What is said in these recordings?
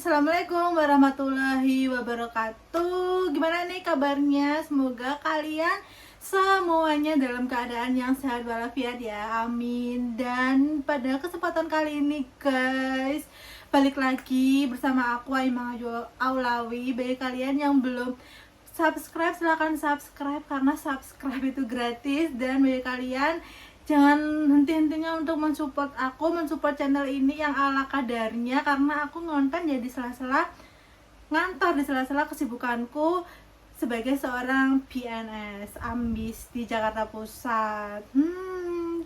Assalamualaikum warahmatullahi wabarakatuh. Gimana nih kabarnya? Semoga kalian semuanya dalam keadaan yang sehat walafiat ya, amin. Dan pada kesempatan kali ini guys, balik lagi bersama aku Aimah Aulawi. Bagi kalian yang belum subscribe, silahkan subscribe karena subscribe itu gratis. Dan bagi kalian, jangan henti-hentinya untuk mensupport aku, mensupport channel ini yang ala kadarnya, karena aku ngonten jadi sela-sela ngantor, di sela-sela kesibukanku sebagai seorang PNS ambis di Jakarta Pusat.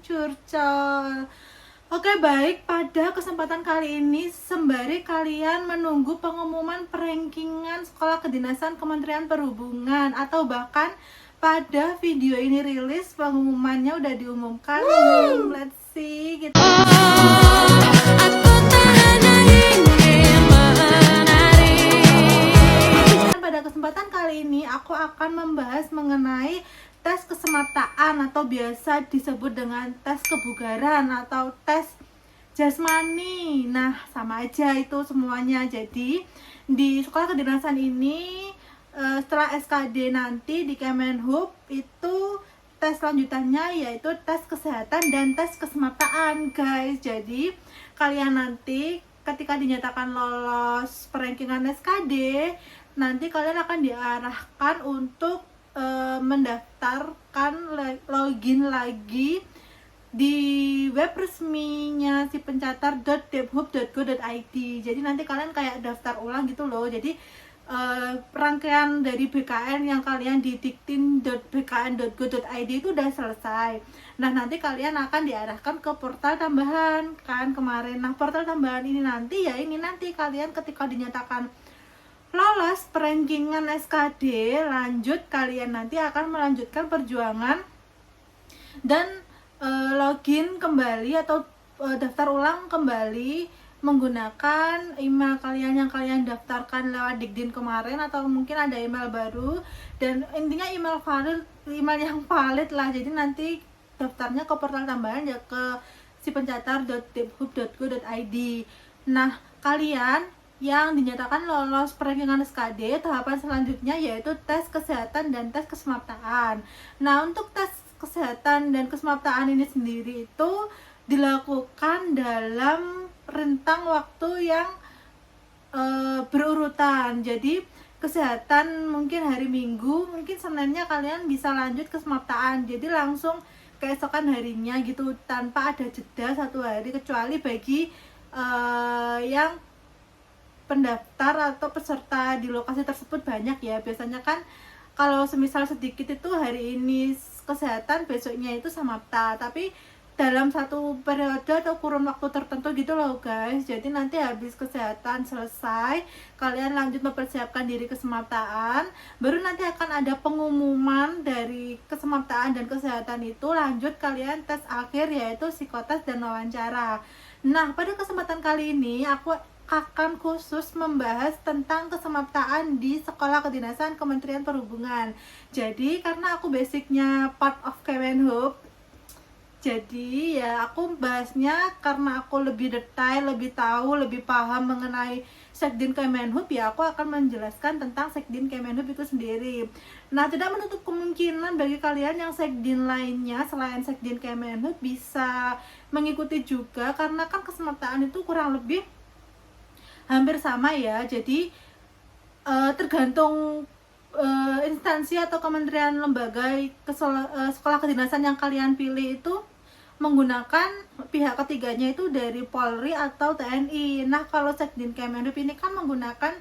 Curcol. Oke, baik, pada kesempatan kali ini sembari kalian menunggu pengumuman perankingan sekolah kedinasan Kementerian Perhubungan, atau bahkan pada video ini rilis pengumumannya udah diumumkan. Let's see gitu. Dan pada kesempatan kali ini aku akan membahas mengenai tes kesemataan atau biasa disebut dengan tes kebugaran atau tes jasmani. Nah, sama aja itu semuanya. Jadi di sekolah kedinasan ini setelah SKD nanti di Kemenhub itu tes lanjutannya yaitu tes kesehatan dan tes kesemataan guys. Jadi kalian nanti ketika dinyatakan lolos perankingan SKD, nanti kalian akan diarahkan untuk mendaftarkan login lagi di web resminya si pencatat.debhub.go.id. Jadi nanti kalian kayak daftar ulang gitu loh. Jadi rangkaian dari BKN yang kalian di diktin.bkn.go.id itu udah selesai. Nah, nanti kalian akan diarahkan ke portal tambahan kan kemarin. Nah, portal tambahan ini nanti kalian ketika dinyatakan lolos perankingan SKD, lanjut kalian nanti akan melanjutkan perjuangan dan login kembali atau daftar ulang kembali menggunakan email kalian yang kalian daftarkan lewat Dikdin kemarin, atau mungkin ada email baru, dan intinya email yang valid lah. Jadi nanti daftarnya ke portal tambahan ya ke si pencatat.debhub.go.id. Nah, kalian yang dinyatakan lolos perankingan SKD, tahapan selanjutnya yaitu tes kesehatan dan tes kesemataan. Nah, untuk tes kesehatan dan kesemataan ini sendiri itu dilakukan dalam rentang waktu yang berurutan. Jadi kesehatan mungkin hari Minggu, mungkin Seninnya kalian bisa lanjut ke kesemataan. Jadi langsung keesokan harinya gitu, tanpa ada jeda satu hari, kecuali bagi yang pendaftar atau peserta di lokasi tersebut banyak ya. Biasanya kan kalau semisal sedikit itu hari ini kesehatan, besoknya itu samapta, tapi dalam satu periode atau kurun waktu tertentu gitu loh guys. Jadi nanti habis kesehatan selesai, kalian lanjut mempersiapkan diri kesemaptaan, baru nanti akan ada pengumuman dari kesemaptaan dan kesehatan itu, lanjut kalian tes akhir yaitu psikotes dan wawancara. Nah, pada kesempatan kali ini aku akan khusus membahas tentang kesemaptaan di sekolah kedinasan Kementerian Perhubungan. Jadi karena aku basicnya part of Kemenhub, jadi ya aku bahasnya karena aku lebih detail, lebih tahu, lebih paham mengenai Sekdin Kemenhub, ya aku akan menjelaskan tentang Sekdin Kemenhub itu sendiri. Nah, tidak menutup kemungkinan bagi kalian yang Sekdin lainnya selain Sekdin Kemenhub bisa mengikuti juga, karena kan kesemaptaan itu kurang lebih hampir sama ya. Jadi tergantung instansi atau kementerian lembaga sekolah kedinasan yang kalian pilih itu menggunakan pihak ketiganya itu dari Polri atau TNI. Nah, kalau Sekdin Kemenhub ini kan menggunakan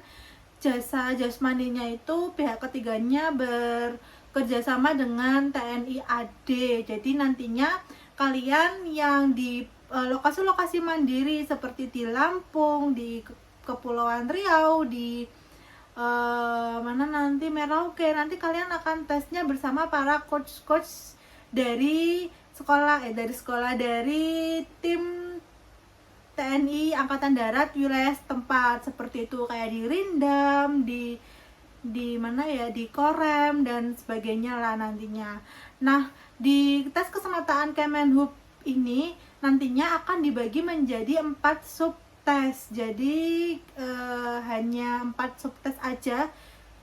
jasa jasmaninya itu pihak ketiganya bekerja sama dengan TNI AD. Jadi nantinya kalian yang di lokasi-lokasi mandiri seperti di Lampung, di Kepulauan Riau, di mana nanti Merauke, nanti kalian akan tesnya bersama para coach dari dari tim TNI Angkatan Darat wilayah setempat, seperti itu, kayak di Rindam, di mana ya, di Korem dan sebagainya lah nantinya. Nah, di tes kesemataan Kemenhub ini nantinya akan dibagi menjadi 4 sub tes. Jadi hanya 4 subtes aja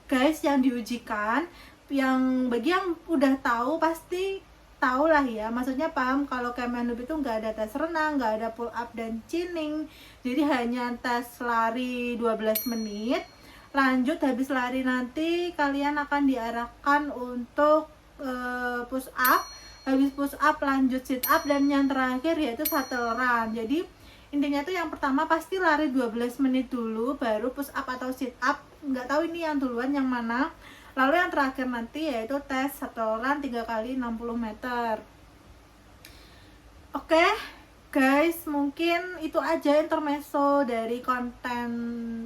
guys yang diujikan. Yang bagi yang udah tahu pasti tahu lah ya, maksudnya paham kalau Kemenhub itu nggak ada tes renang, nggak ada pull up dan chinning, jadi hanya tes lari 12 menit. Lanjut habis lari nanti kalian akan diarahkan untuk push up, habis push up lanjut sit up, dan yang terakhir yaitu shuttle run. Jadi intinya tuh yang pertama pasti lari 12 menit dulu, baru push up atau sit up, nggak tahu ini yang duluan yang mana. Lalu yang terakhir nanti yaitu tes shuttle run 3 kali 60 meter. Oke guys, mungkin itu aja intermezzo dari konten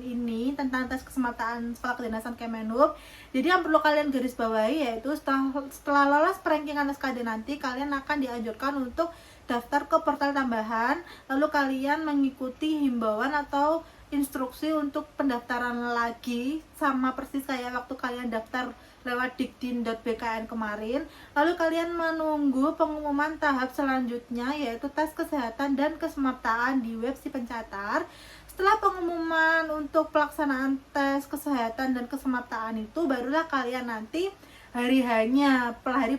ini tentang tes kesemataan sekolah kedinasan Kemenhub. Jadi yang perlu kalian garis bawahi yaitu setelah lolos perankingan SKD nanti, kalian akan dianjurkan untuk daftar ke portal tambahan. Lalu kalian mengikuti himbauan atau instruksi untuk pendaftaran lagi, sama persis kayak waktu kalian daftar lewat dikdin.bkn kemarin. Lalu kalian menunggu pengumuman tahap selanjutnya yaitu tes kesehatan dan kesemaptaan di web si pencatar. Setelah pengumuman untuk pelaksanaan tes kesehatan dan kesemaptaan itu, barulah kalian nanti hari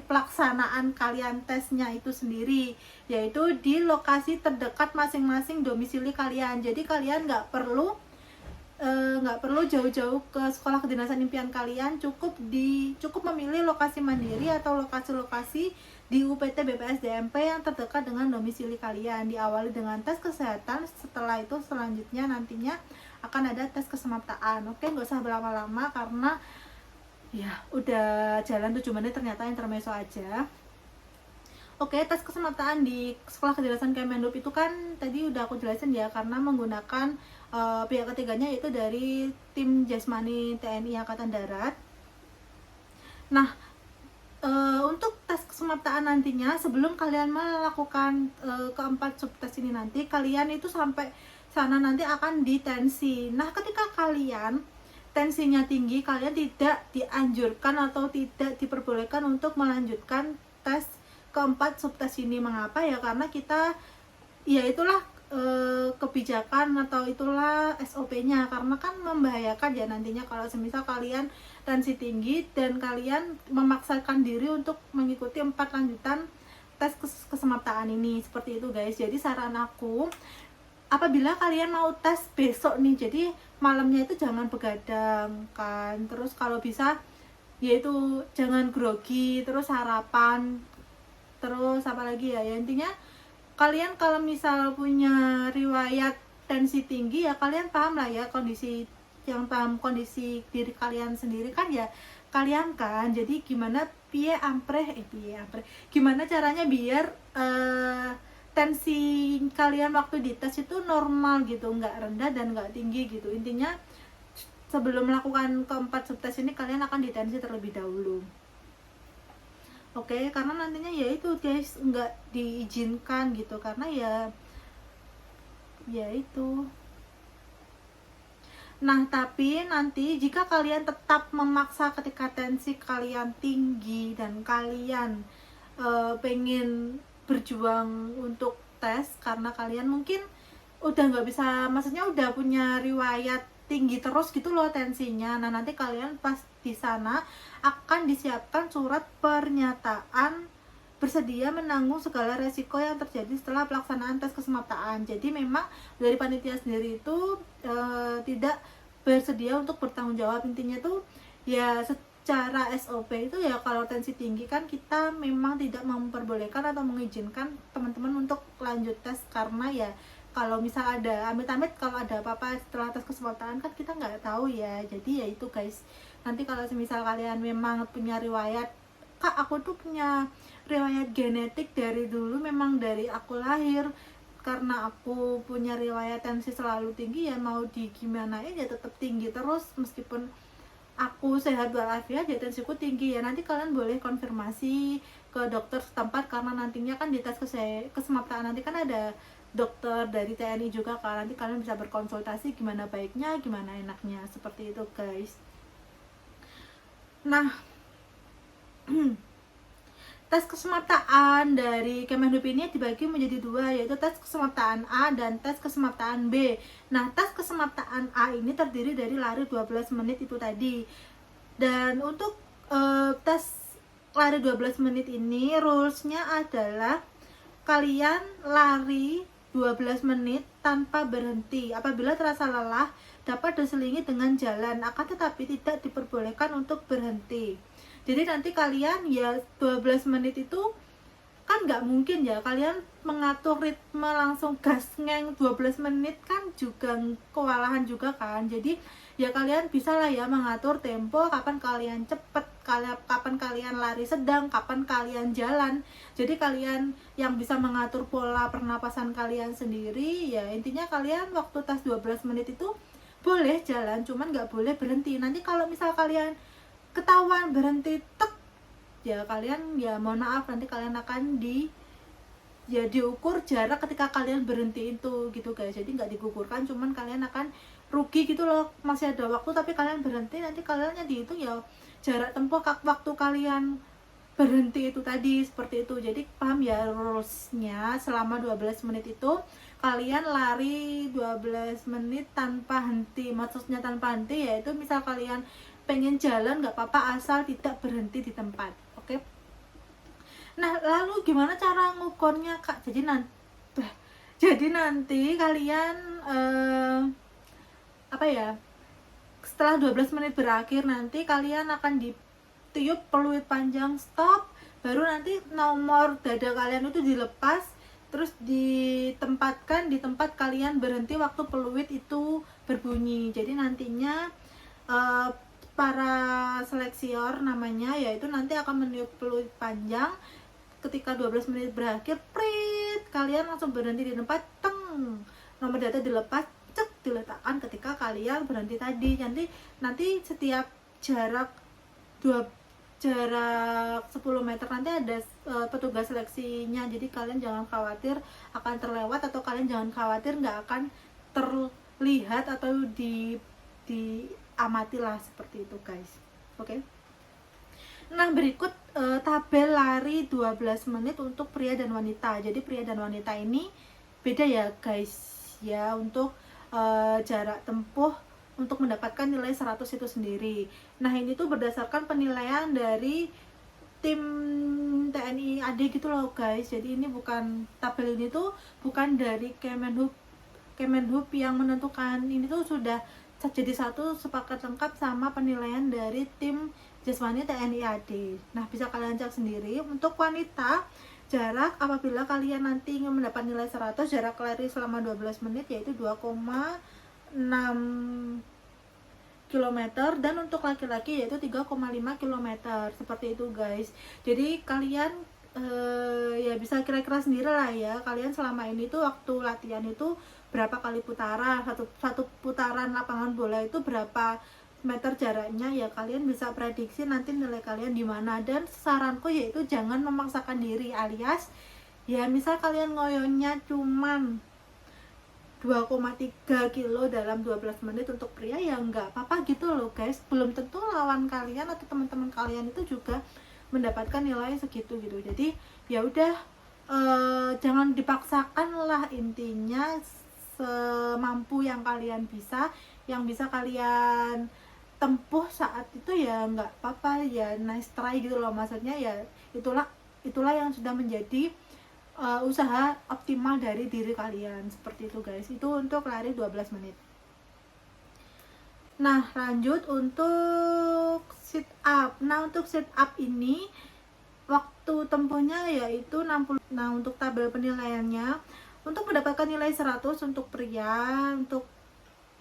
pelaksanaan kalian tesnya itu sendiri, yaitu di lokasi terdekat masing-masing domisili kalian. Jadi kalian nggak perlu jauh-jauh ke sekolah kedinasan impian kalian, cukup memilih lokasi mandiri atau lokasi-lokasi di UPT BPS DMP yang terdekat dengan domisili kalian. Diawali dengan tes kesehatan, setelah itu selanjutnya nantinya akan ada tes kesemaptaan. Oke, nggak usah berlama-lama karena ya udah jalan 7 menit, ternyata intermezzo aja. Oke, tes kesemaptaan di sekolah kedinasan Kemenhub itu kan tadi udah aku jelasin ya, karena menggunakan pihak ketiganya yaitu dari tim Jasmani TNI Angkatan Darat. Nah, untuk tes kesemaptaan nantinya, sebelum kalian melakukan keempat subtes ini nanti, kalian itu sampai sana nanti akan ditensi. Nah, ketika kalian tensinya tinggi, kalian tidak dianjurkan atau tidak diperbolehkan untuk melanjutkan tes keempat subtes ini. Mengapa ya? Karena kita, ya itulah kebijakan atau itulah SOP-nya, karena kan membahayakan ya nantinya kalau semisal kalian tensi tinggi dan kalian memaksakan diri untuk mengikuti 4 lanjutan tes kesemaptaan ini. Seperti itu guys. Jadi saran aku, apabila kalian mau tes besok nih, jadi malamnya itu jangan begadang kan, terus kalau bisa yaitu jangan grogi, terus sarapan, terus apa lagi ya, intinya kalian kalau misal punya riwayat tensi tinggi ya kalian paham lah ya kondisi diri kalian sendiri kan ya kalian kan. Jadi gimana gimana caranya biar tensi kalian waktu dites itu normal gitu, nggak rendah dan nggak tinggi gitu. Intinya sebelum melakukan keempat subtes ini kalian akan ditensi terlebih dahulu. Oke, karena nantinya ya itu guys nggak diizinkan gitu, karena ya itu. Nah, tapi nanti jika kalian tetap memaksa ketika tensi kalian tinggi dan kalian pengen berjuang untuk tes karena kalian mungkin udah nggak bisa, maksudnya udah punya riwayat tinggi terus gitu loh tensinya. Nah, nanti kalian pas di sana akan disiapkan surat pernyataan bersedia menanggung segala resiko yang terjadi setelah pelaksanaan tes kesemaptaan. Jadi memang dari panitia sendiri itu tidak bersedia untuk bertanggung jawab. Intinya tuh ya secara SOP itu ya kalau tensi tinggi kan kita memang tidak memperbolehkan atau mengizinkan teman-teman untuk lanjut tes, karena ya kalau misal ada amit-amit kalau ada apa-apa setelah tes kesemaptaan kan kita nggak tahu ya. Jadi ya itu guys, nanti kalau misal kalian memang punya riwayat, kak aku tuh punya riwayat genetik dari dulu, memang dari aku lahir karena aku punya riwayat tensi selalu tinggi, ya mau di gimanain ya tetap tinggi terus meskipun aku sehat walafiat ya tensiku tinggi. Ya nanti kalian boleh konfirmasi ke dokter setempat, karena nantinya kan di tes kesemaptaan nanti kan ada dokter dari TNI juga kan, nanti kalian bisa berkonsultasi gimana baiknya, gimana enaknya, seperti itu guys. Nah tes kesemaptaan dari Kemenhub ini dibagi menjadi dua, yaitu tes kesemaptaan A dan tes kesemaptaan B. Nah, tes kesemaptaan A ini terdiri dari lari 12 menit itu tadi. Dan untuk tes lari 12 menit ini rulesnya adalah kalian lari 12 menit tanpa berhenti. Apabila terasa lelah, dapat diselingi dengan jalan, akan tetapi tidak diperbolehkan untuk berhenti. Jadi nanti kalian ya 12 menit itu kan nggak mungkin ya kalian mengatur ritme langsung gas ngeng 12 menit, kan juga kewalahan juga kan. Jadi ya kalian bisa lah ya mengatur tempo, kapan kalian cepet, kapan kalian lari sedang, kapan kalian jalan. Jadi kalian yang bisa mengatur pola pernapasan kalian sendiri. Ya intinya kalian waktu tes 12 menit itu boleh jalan, cuman nggak boleh berhenti. Nanti kalau misal kalian ketahuan berhenti tek, ya kalian ya mohon maaf, nanti kalian akan diukur jarak ketika kalian berhenti itu gitu guys. Jadi nggak digugurkan, cuman kalian akan rugi gitu loh. Masih ada waktu tapi kalian berhenti, nanti kalian dihitung ya jarak tempuh waktu kalian berhenti itu tadi, seperti itu. Jadi paham ya rulesnya, selama 12 menit itu kalian lari 12 menit tanpa henti. Maksudnya tanpa henti yaitu misal kalian pengen jalan nggak apa-apa asal tidak berhenti di tempat. Oke. Nah, lalu gimana cara ngukurnya Kak? Jadi nanti kalian apa ya? Setelah 12 menit berakhir nanti kalian akan ditiup peluit panjang stop, baru nanti nomor dada kalian itu dilepas, terus ditempatkan di tempat kalian berhenti waktu peluit itu berbunyi. Jadi nantinya para seleksior namanya, yaitu nanti akan meniup peluit panjang ketika 12 menit berakhir, prit, kalian langsung berhenti di tempat, teng, nomor data dilepas, cek, diletakkan ketika kalian berhenti tadi. Nanti setiap jarak 10 meter nanti ada petugas seleksinya. Jadi kalian jangan khawatir akan terlewat, atau kalian jangan khawatir nggak akan terlihat atau amatilah, seperti itu guys. Oke. Nah, berikut tabel lari 12 menit untuk pria dan wanita. Jadi pria dan wanita ini beda ya guys ya untuk jarak tempuh untuk mendapatkan nilai 100 itu sendiri. Nah, ini tuh berdasarkan penilaian dari tim TNI AD gitu loh guys. Jadi ini bukan, tabel ini tuh bukan dari Kemenhub yang menentukan. Ini tuh sudah jadi satu sepakat lengkap sama penilaian dari tim Jasmani TNI AD. Nah, bisa kalian cek sendiri. Untuk wanita, jarak apabila kalian nanti ingin mendapat nilai 100, jarak lari selama 12 menit yaitu 2,6 km, dan untuk laki-laki yaitu 3,5 km. Seperti itu guys. Jadi kalian ya bisa kira-kira sendiri lah ya, kalian selama ini tuh waktu latihan itu berapa kali putaran, satu putaran lapangan bola itu berapa meter jaraknya, ya kalian bisa prediksi nanti nilai kalian di mana. Dan saranku yaitu jangan memaksakan diri, alias ya misal kalian ngoyonya cuman 2,3 kilo dalam 12 menit untuk pria, ya nggak apa-apa gitu loh guys. Belum tentu lawan kalian atau teman-teman kalian itu juga mendapatkan nilai segitu gitu. Jadi ya udah, jangan dipaksakan lah, intinya semampu yang kalian bisa, yang bisa kalian tempuh saat itu ya nggak apa-apa, ya nice try gitu loh. Maksudnya ya itulah yang sudah menjadi usaha optimal dari diri kalian, seperti itu guys. Itu untuk lari 12 menit. Nah, lanjut untuk sit up. Nah, untuk sit up ini waktu tempuhnya yaitu 60. Nah, untuk tabel penilaiannya, untuk mendapatkan nilai 100 untuk pria, untuk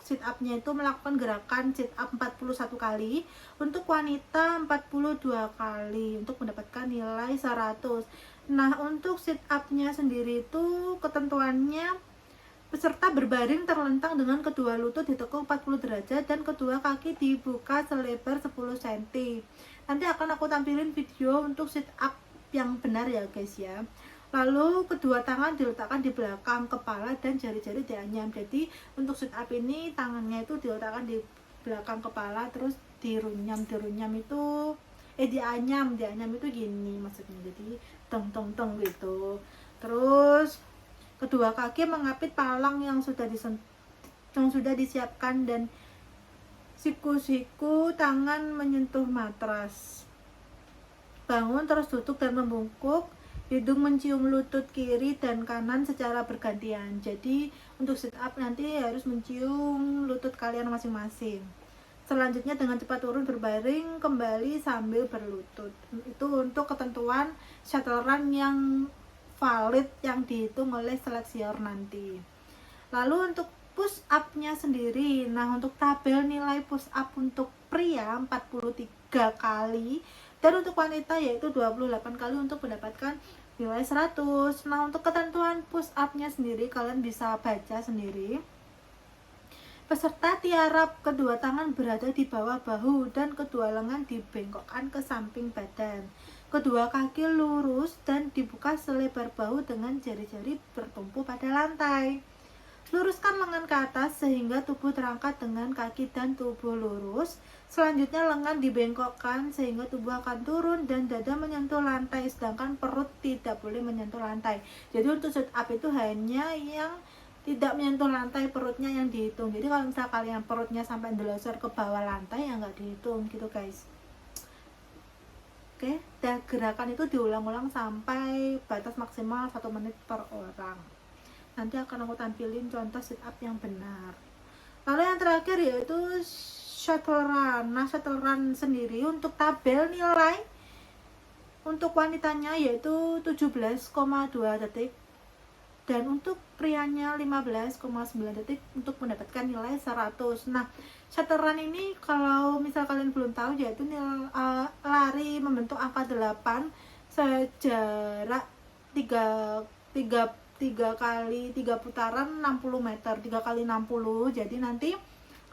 sit up-nya itu melakukan gerakan sit up 41 kali, untuk wanita 42 kali untuk mendapatkan nilai 100. Nah, untuk sit up-nya sendiri itu ketentuannya peserta berbaring terlentang dengan kedua lutut ditekuk 40 derajat dan kedua kaki dibuka selebar 10 cm. Nanti akan aku tampilin video untuk sit up yang benar ya guys ya. Lalu kedua tangan diletakkan di belakang kepala dan jari-jari dianyam. Jadi untuk sit up ini tangannya itu diletakkan di belakang kepala, terus dirunyam itu dianyam itu gini maksudnya, jadi teng teng teng gitu. Terus kedua kaki mengapit palang yang sudah disiapkan, dan siku-siku tangan menyentuh matras. Bangun terus duduk dan membungkuk, hidung mencium lutut kiri dan kanan secara bergantian. Jadi untuk sit up nanti harus mencium lutut kalian masing-masing. Selanjutnya dengan cepat turun berbaring kembali sambil berlutut. Itu untuk ketentuan shuttle run yang valid yang dihitung oleh seleksior nanti. Lalu untuk push up-nya sendiri, nah untuk tabel nilai push up untuk pria 43 kali dan untuk wanita yaitu 28 kali untuk mendapatkan nilai 100. Nah untuk ketentuan push up-nya sendiri kalian bisa baca sendiri. Peserta tiarap kedua tangan berada di bawah bahu dan kedua lengan dibengkokkan ke samping badan. Kedua kaki lurus dan dibuka selebar bahu dengan jari-jari bertumpu pada lantai. Luruskan lengan ke atas sehingga tubuh terangkat dengan kaki dan tubuh lurus. Selanjutnya lengan dibengkokkan sehingga tubuh akan turun dan dada menyentuh lantai, sedangkan perut tidak boleh menyentuh lantai. Jadi untuk sit up itu hanya yang tidak menyentuh lantai, perutnya yang dihitung. Jadi kalau misalnya kalian perutnya sampai ndelosor ke bawah lantai ya nggak dihitung gitu guys. Oke, dan gerakan itu diulang-ulang sampai batas maksimal 1 menit per orang. Nanti akan aku tampilin contoh sit up yang benar. Lalu yang terakhir yaitu shuttle run. Nah shuttle run sendiri untuk tabel nilai untuk wanitanya yaitu 17,2 detik dan untuk prianya 15,9 detik untuk mendapatkan nilai 100. Nah shuttle run ini kalau misal kalian belum tahu yaitu lari membentuk angka 8 sejarak 3 kali 3 putaran 60 meter, 3 kali 60. Jadi nanti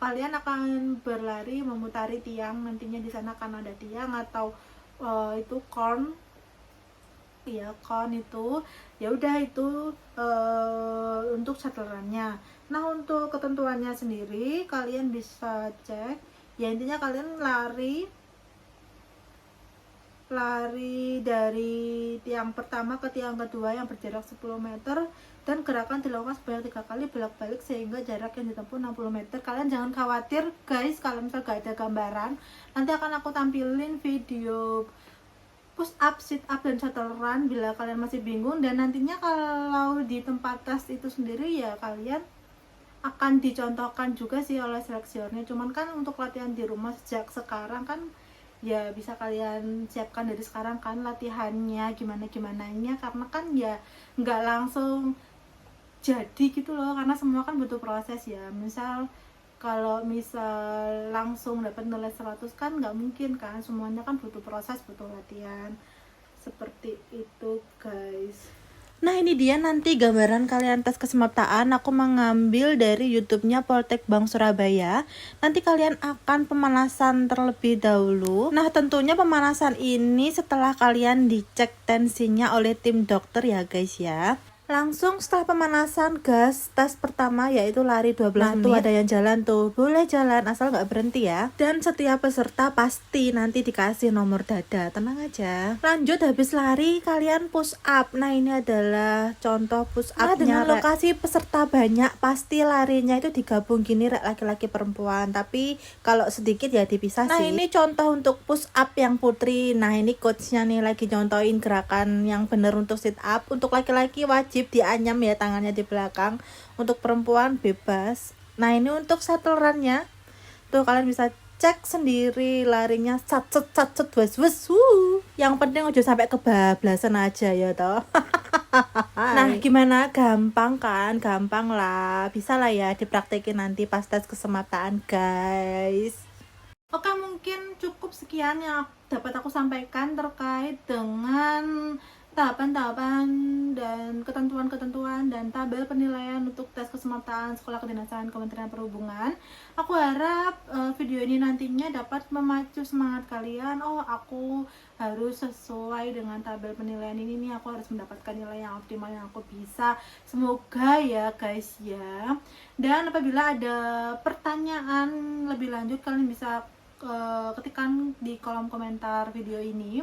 kalian akan berlari memutari tiang, nantinya di sana akan ada tiang atau itu corn. Iya, corn itu. Ya udah itu untuk shuttle run-nya. Nah, untuk ketentuannya sendiri kalian bisa cek. Ya intinya kalian lari dari tiang pertama ke tiang kedua yang berjarak 10 meter dan gerakan dilakukan sebanyak 3 kali bolak-balik sehingga jarak yang ditempuh 60 meter. Kalian jangan khawatir guys kalau misal gak ada gambaran, nanti akan aku tampilin video push up, sit up, dan shuttle run bila kalian masih bingung. Dan nantinya kalau di tempat tes itu sendiri ya kalian akan dicontohkan juga sih oleh seleksiornya. Cuman kan untuk latihan di rumah sejak sekarang kan ya bisa kalian siapkan dari sekarang kan latihannya gimana-gimananya, karena kan ya nggak langsung jadi gitu loh, karena semua kan butuh proses ya. Kalau misal langsung dapat nilai 100 kan nggak mungkin kan, semuanya kan butuh proses, butuh latihan seperti itu guys. Nah ini dia nanti gambaran kalian tes kesemaptaan. Aku mengambil dari YouTube-nya Poltek Bank Surabaya. Nanti kalian akan pemanasan terlebih dahulu. Nah tentunya pemanasan ini setelah kalian dicek tensinya oleh tim dokter ya guys ya. Langsung setelah pemanasan gas tes pertama yaitu lari 12 menit. Tuh ada yang jalan tuh, boleh jalan asal nggak berhenti ya. Dan setiap peserta pasti nanti dikasih nomor dada, tenang aja. Lanjut habis lari kalian push up. Nah ini adalah contoh push up-nya. Nah dengan lokasi peserta banyak pasti larinya itu digabung gini laki-laki perempuan. Tapi kalau sedikit ya dipisah sih. Nah ini contoh untuk push up yang putri. Nah ini coachnya nih lagi contohin gerakan yang bener untuk sit up. Untuk laki-laki wajib dianyam ya tangannya di belakang, untuk perempuan bebas. Nah ini untuk shuttle run-nya tuh kalian bisa cek sendiri larinya sat wes yang penting aja sampai kebablasan aja ya toh. Nah gimana, gampang kan? Gampang lah, bisa lah ya dipraktekin nanti pas tes kesemaptaan guys. Oke, mungkin cukup sekian yang dapat aku sampaikan terkait dengan tahapan-tahapan dan ketentuan-ketentuan dan tabel penilaian untuk tes kesemaptaan Sekolah Kedinasan Kementerian Perhubungan. Aku harap video ini nantinya dapat memacu semangat kalian. Oh, aku harus sesuai dengan tabel penilaian ini nih, aku harus mendapatkan nilai yang optimal yang aku bisa. Semoga ya guys ya. Dan apabila ada pertanyaan lebih lanjut kalian bisa ketikkan di kolom komentar video ini.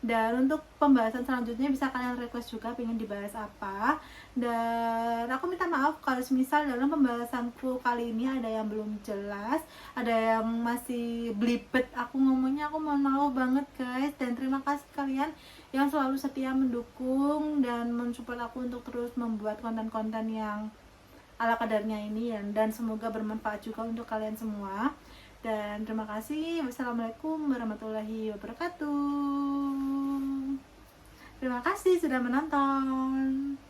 Dan untuk pembahasan selanjutnya bisa kalian request juga pengen dibahas apa. Dan aku minta maaf kalau misal dalam pembahasanku kali ini ada yang belum jelas, ada yang masih blibet aku ngomongnya, aku mohon maaf banget guys. Dan terima kasih kalian yang selalu setia mendukung dan mensupport aku untuk terus membuat konten-konten yang ala kadarnya ini ya. Dan semoga bermanfaat juga untuk kalian semua. Dan terima kasih. Wassalamualaikum warahmatullahi wabarakatuh. Terima kasih sudah menonton.